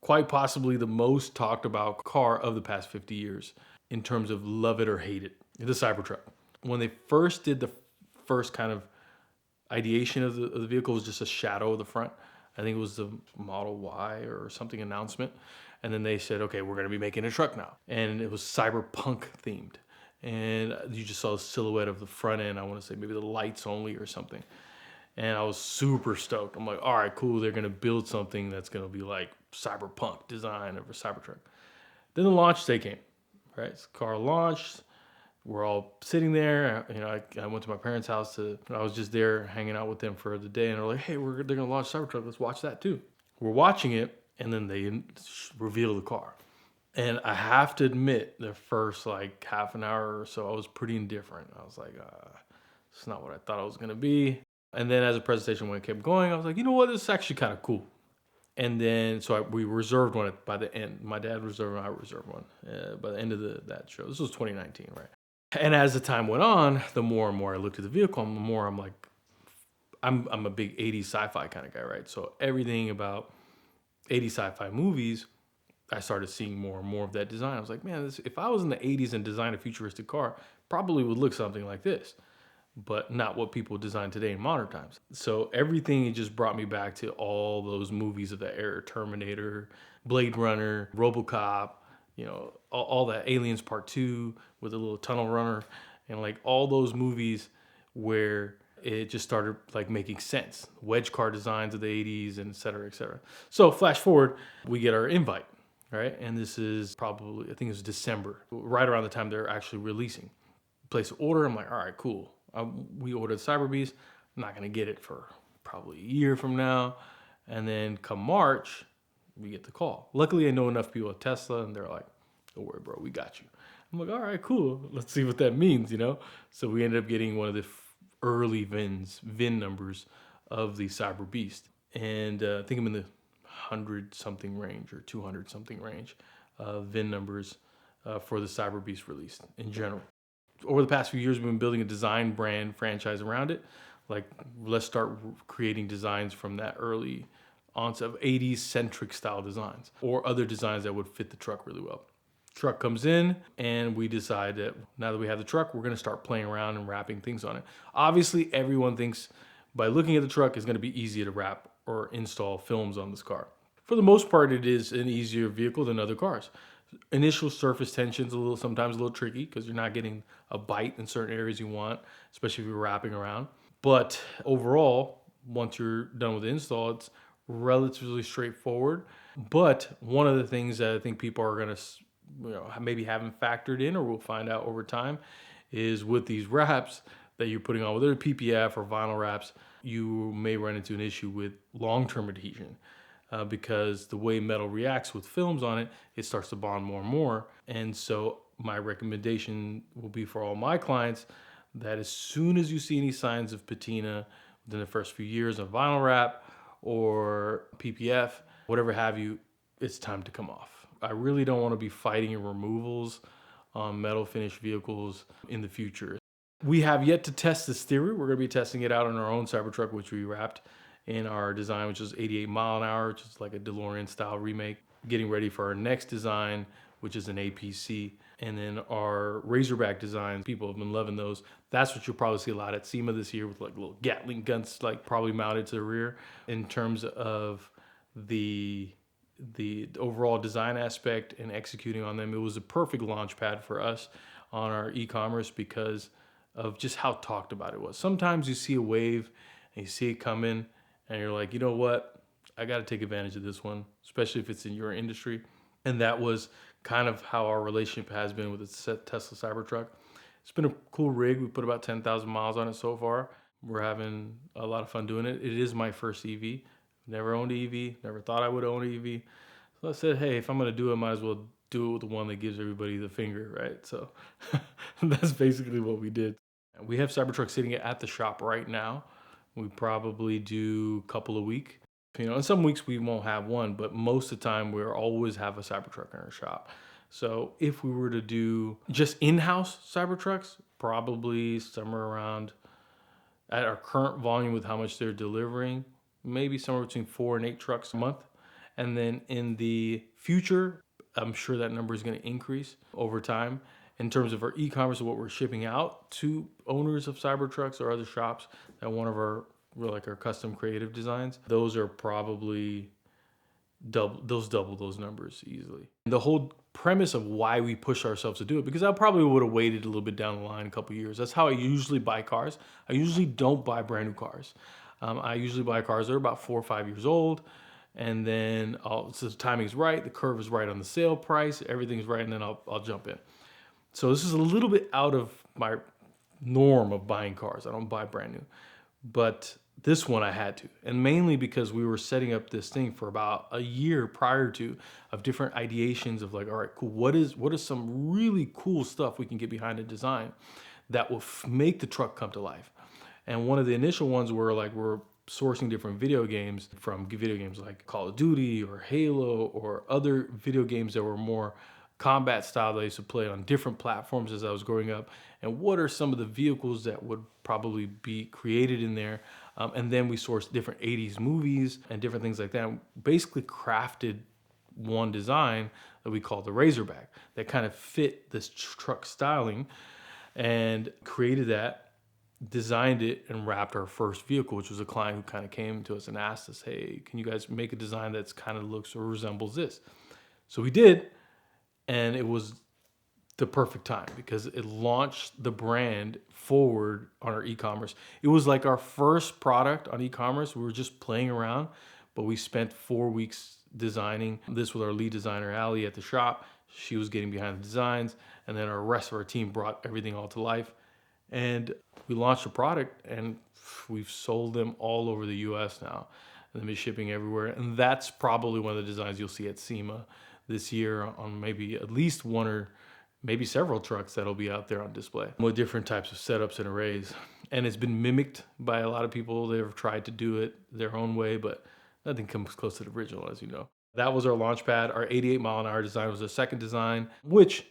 quite possibly the most talked about car of the past 50 years in terms of love it or hate it, the Cybertruck. When they first did the first kind of ideation of the vehicle, was just a shadow of the front. I think it was the Model Y or something announcement. And then they said, okay, we're going to be making a truck now. And it was cyberpunk themed. And you just saw the silhouette of the front end. I want to say maybe the lights only or something. And I was super stoked. I'm like, all right, cool. They're going to build something that's going to be like cyberpunk design of a Cybertruck. Then the launch day came, right? The car launched. We're all sitting there. You know, I went to my parents' house I was just there hanging out with them for the day. And they're like, hey, they're going to launch Cybertruck. Let's watch that too. We're watching it. And then they reveal the car. And I have to admit, the first like half an hour or so, I was pretty indifferent. I was like, it's not what I thought it was going to be. And then as the presentation went, kept going, I was like, you know what? This is actually kind of cool. And then, we reserved one by the end. My dad reserved one, I reserved one by the end of that show. This was 2019, right? And as the time went on, the more and more I looked at the vehicle, the more I'm like, I'm a big 80s sci-fi kind of guy, right? So everything about 80s sci-fi movies, I started seeing more and more of that design. I was like, man, if I was in the 80s and designed a futuristic car, probably would look something like this, but not what people design today in modern times. So everything just brought me back to all those movies of that era: Terminator, Blade Runner, RoboCop, you know, all that, Aliens Part 2 with a little tunnel runner, and like all those movies where it just started like making sense. Wedge car designs of the 80s, and et cetera, et cetera. So flash forward, we get our invite, right? And this is probably, I think it was December, right around the time they're actually releasing. Place an order. I'm like, all right, cool. We ordered Cyberbeast. I'm not gonna get it for probably a year from now. And then come March, we get the call. Luckily, I know enough people at Tesla, and they're like, don't worry, bro, we got you. I'm like, all right, cool. Let's see what that means, you know? So we ended up getting one of the early VIN numbers of the Cyber Beast. And I think I'm in the 100 something range or 200 something range VIN numbers for the Cyber Beast release in general. Over the past few years, we've been building a design brand franchise around it. Like, let's start creating designs from that early onset of 80s centric style designs or other designs that would fit the truck really well. Truck comes in, and we decide that now that we have the truck, we're going to start playing around and wrapping things on it. Obviously, everyone thinks by looking at the truck, it's going to be easy to wrap or install films on this car. For the most part, it is an easier vehicle than other cars. Initial surface tension's sometimes a little tricky because you're not getting a bite in certain areas you want, especially if you're wrapping around. But overall, once you're done with the install, it's relatively straightforward. But one of the things that I think people are going to, maybe haven't factored in, or we'll find out over time, is with these wraps that you're putting on, whether it's PPF or vinyl wraps, you may run into an issue with long-term adhesion. Because the way metal reacts with films on it, it starts to bond more and more. And so my recommendation will be for all my clients that as soon as you see any signs of patina within the first few years of vinyl wrap or PPF, whatever have you, it's time to come off. I really don't want to be fighting removals on metal finished vehicles in the future. We have yet to test this theory. We're going to be testing it out on our own Cybertruck, which we wrapped in our design, which is 88 mile an hour, which is like a DeLorean style remake. Getting ready for our next design, which is an APC. And then our Razorback designs, people have been loving those. That's what you'll probably see a lot at SEMA this year, with like little Gatling guns, like probably mounted to the rear. In terms of the overall design aspect and executing on them, it was a perfect launch pad for us on our e-commerce because of just how talked about it was. Sometimes you see a wave and you see it coming, and you're like, you know what? I got to take advantage of this one, especially if it's in your industry. And that was kind of how our relationship has been with the Tesla Cybertruck. It's been a cool rig. We put about 10,000 miles on it so far. We're having a lot of fun doing it. It is my first EV. Never owned an EV. Never thought I would own an EV. So I said, hey, if I'm going to do it, I might as well do it with the one that gives everybody the finger, right? So that's basically what we did. We have Cybertruck sitting at the shop right now. We probably do a couple a week. In some weeks we won't have one, but most of the time we'll always have a Cybertruck in our shop. So if we were to do just in-house Cybertrucks, probably somewhere around, at our current volume with how much they're delivering, maybe somewhere between 4 and 8 trucks a month. And then in the future, I'm sure that number is going to increase over time in terms of our e-commerce, what we're shipping out to owners of Cybertrucks or other shops that one of our, like our custom creative designs. Those are probably double those numbers easily. And the whole premise of why we push ourselves to do it, because I probably would have waited a little bit down the line, a couple years. That's how I usually buy cars. I usually don't buy brand new cars. I usually buy cars that are about 4 or 5 years old, and then so the timing's right, the curve is right on the sale price, everything's right, and then I'll jump in. So this is a little bit out of my norm of buying cars. I don't buy brand new, but this one I had to, and mainly because we were setting up this thing for about a year prior to, of different ideations of like, all right, cool, what is some really cool stuff we can get behind a design that will make the truck come to life. And one of the initial ones were like, we're sourcing different video games from video games like Call of Duty or Halo or other video games that were more combat style that I used to play on different platforms as I was growing up. And what are some of the vehicles that would probably be created in there? And then we sourced different 80s movies and different things like that. Basically crafted one design that we call the Razorback that kind of fit this truck styling, and created that, designed it, and wrapped our first vehicle, which was a client who kind of came to us and asked us, hey, can you guys make a design that's kind of looks or resembles this? So we did, and it was the perfect time because it launched the brand forward on our e-commerce. It was like our first product on e-commerce. We were just playing around, but we spent 4 weeks designing this with our lead designer, Allie, at the shop. She was getting behind the designs, and then our rest of our team brought everything all to life. And we launched a product, and we've sold them all over the US now, and they've been shipping everywhere. And that's probably one of the designs you'll see at SEMA this year on maybe at least one or maybe several trucks that'll be out there on display with different types of setups and arrays. And it's been mimicked by a lot of people. They've tried to do it their own way, but nothing comes close to the original, as you know. That was our launch pad. Our 88 mile an hour design was the second design, which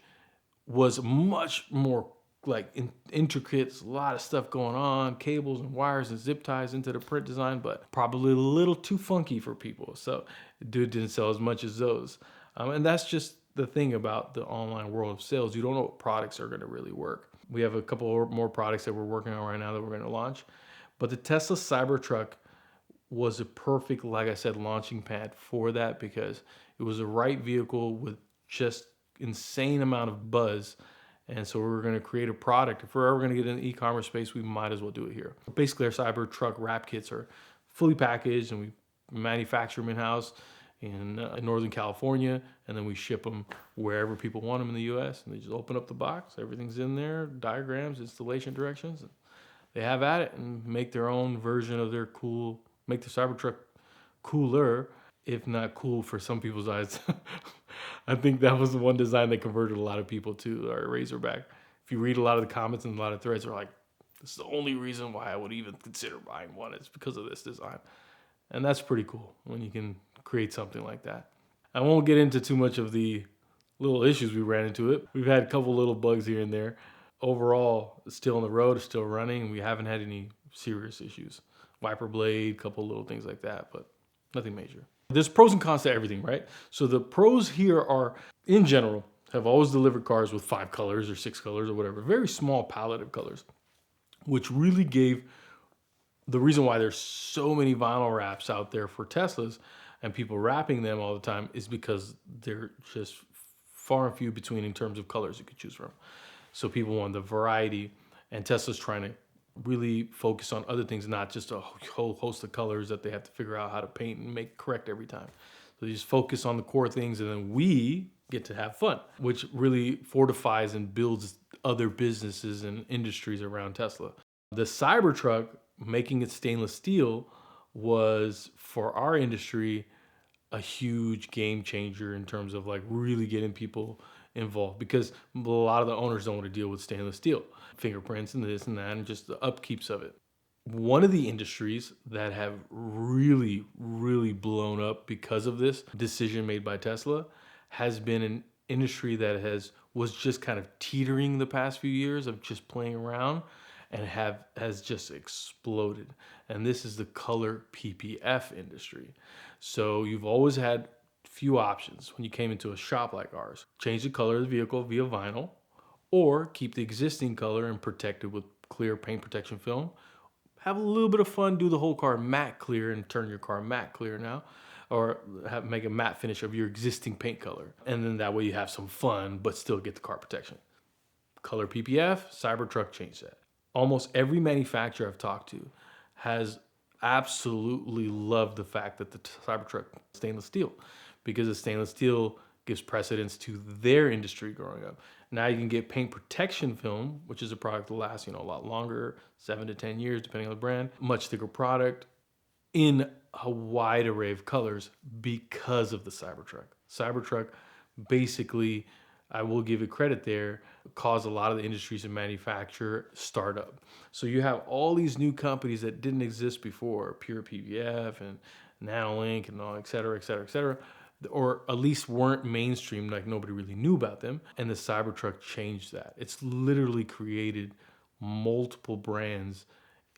was much more like intricate, a lot of stuff going on, cables and wires and zip ties into the print design, but probably a little too funky for people. So dude didn't sell as much as those. And that's just the thing about the online world of sales. You don't know what products are going to really work. We have a couple more products that we're working on right now that we're going to launch. But the Tesla Cybertruck was a perfect, like I said, launching pad for that, because it was the right vehicle with just insane amount of buzz. And so we're going to create a product. If we're ever going to get in the e-commerce space, we might as well do it here. Basically, our Cybertruck wrap kits are fully packaged, and we manufacture them in-house in Northern California, and then we ship them wherever people want them in the US. And they just open up the box, everything's in there, diagrams, installation directions. And they have at it and make their own version of their cool, make the Cybertruck cooler, if not cool for some people's eyes. I think that was the one design that converted a lot of people to our Razorback. If you read a lot of the comments and a lot of threads, are like, this is the only reason why I would even consider buying one. It's because of this design. And that's pretty cool when you can create something like that. I won't get into too much of the little issues we ran into it. We've had a couple little bugs here and there. Overall, it's still on the road, it's still running, and we haven't had any serious issues. Wiper blade, couple little things like that, but nothing major. There's pros and cons to everything, right? So the pros here are, in general, have always delivered cars with 5 colors or 6 colors or whatever, very small palette of colors, which really gave the reason why there's so many vinyl wraps out there for Teslas and people wrapping them all the time is because they're just far and few between in terms of colors you could choose from. So people want the variety, and Tesla's trying to really focus on other things, not just a whole host of colors that they have to figure out how to paint and make correct every time. So they just focus on the core things, and then we get to have fun, which really fortifies and builds other businesses and industries around Tesla. The Cybertruck, making it stainless steel, was for our industry a huge game changer in terms of like really getting people involved, because a lot of the owners don't want to deal with stainless steel, fingerprints and this and that, and just the upkeeps of it. One of the industries that have really, really blown up because of this decision made by Tesla has been an industry that was just kind of teetering the past few years of just playing around, and has just exploded. And this is the color PPF industry. So you've always had few options when you came into a shop like ours. Change the color of the vehicle via vinyl, or keep the existing color and protect it with clear paint protection film. Have a little bit of fun, do the whole car matte clear and turn your car matte clear now, or make a matte finish of your existing paint color. And then that way you have some fun, but still get the car protection. Color PPF, Cybertruck changed that. Almost every manufacturer I've talked to has absolutely loved the fact that the Cybertruck is stainless steel, because the stainless steel gives precedence to their industry growing up. Now you can get paint protection film, which is a product that lasts, a lot longer, 7 to 10 years, depending on the brand. Much thicker product in a wide array of colors because of the Cybertruck. Cybertruck basically, I will give it credit there, caused a lot of the industries and manufacture startup. So you have all these new companies that didn't exist before, Pure PVF and Nanolink and all, et cetera, et cetera, et cetera, or at least weren't mainstream, like nobody really knew about them. And the Cybertruck changed that. It's literally created multiple brands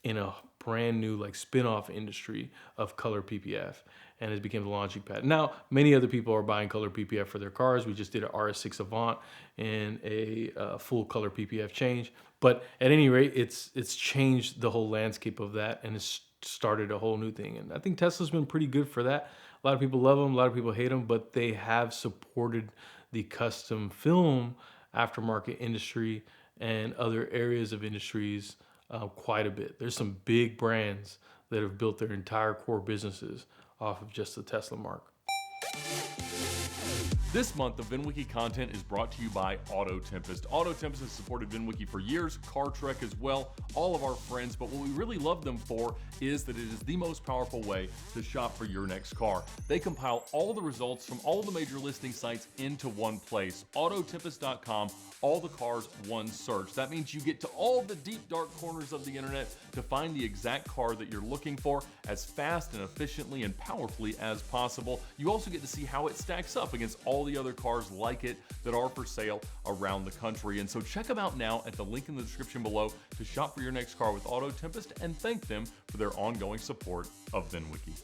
in a brand new like spin-off industry of color PPF, and it became the launching pad. Now, many other people are buying color PPF for their cars. We just did an RS6 Avant and a full color PPF change. But at any rate, it's changed the whole landscape of that, and it's started a whole new thing. And I think Tesla's been pretty good for that. A lot of people love them, a lot of people hate them, but they have supported the custom film aftermarket industry and other areas of industries quite a bit. There's some big brands that have built their entire core businesses off of just the Tesla mark. This month, the VINwiki content is brought to you by Auto Tempest. Auto Tempest has supported VINwiki for years, Car Trek as well, all of our friends, but what we really love them for is that it is the most powerful way to shop for your next car. They compile all the results from all the major listing sites into one place, autotempest.com, all the cars, one search. That means you get to all the deep, dark corners of the internet to find the exact car that you're looking for as fast and efficiently and powerfully as possible. You also get to see how it stacks up against all the other cars like it that are for sale around the country. And so check them out now at the link in the description below to shop for your next car with Auto Tempest, and thank them for their ongoing support of VINwiki.